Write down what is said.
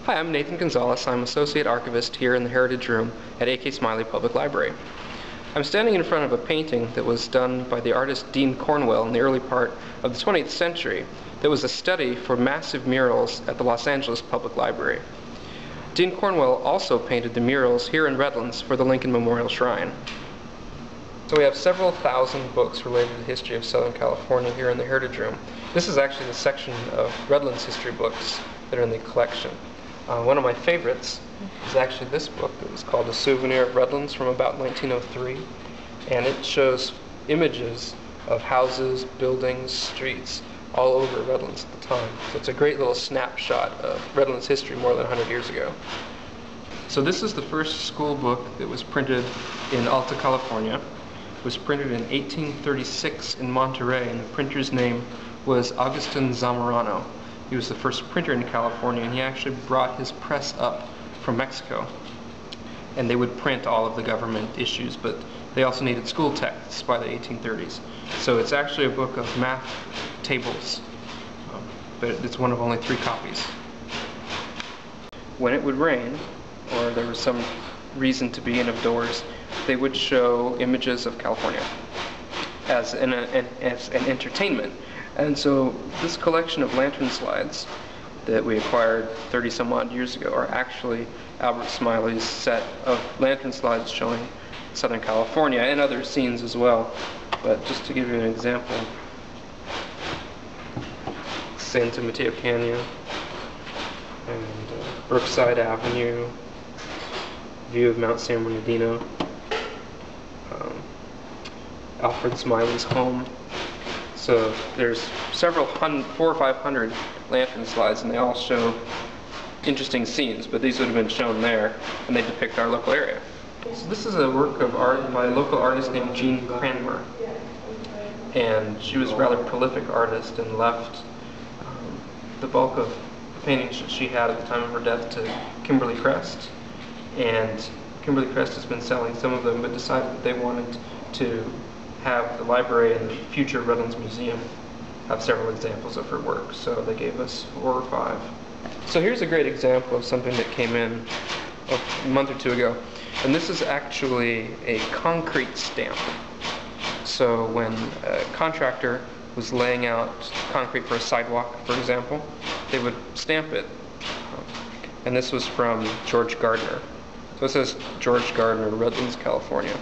Hi, I'm Nathan Gonzalez. I'm Associate Archivist here in the Heritage Room at A.K. Smiley Public Library. I'm standing in front of a painting that was done by the artist Dean Cornwell in the early part of the 20th century that was a study for massive murals at the Los Angeles Public Library. Dean Cornwell also painted the murals here in Redlands for the Lincoln Memorial Shrine. So we have several thousand books related to the history of Southern California here in the Heritage Room. This is actually the section of Redlands history books that are in the collection. One of my favorites is actually this book that was called A Souvenir of Redlands from about 1903, and it shows images of houses, buildings, streets all over Redlands at the time. So it's a great little snapshot of Redlands history more than 100 years ago. So this is the first school book that was printed in Alta California. It was printed in 1836 in Monterey, and the printer's name was Agustin Zamorano. He was the first printer in California, and he actually brought his press up from Mexico. And they would print all of the government issues, but they also needed school texts by the 1830s. So it's actually a book of math tables, but it's one of only 3 copies. When it would rain, or there was some reason to be indoors, they would show images of California as an entertainment. And so this collection of lantern slides that we acquired 30-some odd years ago are actually Albert Smiley's set of lantern slides showing Southern California and other scenes as well. But just to give you an example, Santa Mateo Canyon and Brookside Avenue, view of Mount San Bernardino, Alfred Smiley's home. So there's several 400 or 500 lantern slides, and they all show interesting scenes, but these would have been shown there, and they depict our local area. So this is a work of art by a local artist named Jean Cranmer, and she was a rather prolific artist and left the bulk of the paintings that she had at the time of her death to Kimberly Crest, and Kimberly Crest has been selling some of them, but decided that they wanted to have the library and the future Redlands Museum have several examples of her work, so they gave us 4 or 5. So here's a great example of something that came in a month or 2 ago, and this is actually a concrete stamp. So when a contractor was laying out concrete for a sidewalk, for example, they would stamp it, and this was from George Gardner. So it says George Gardner, Redlands, California.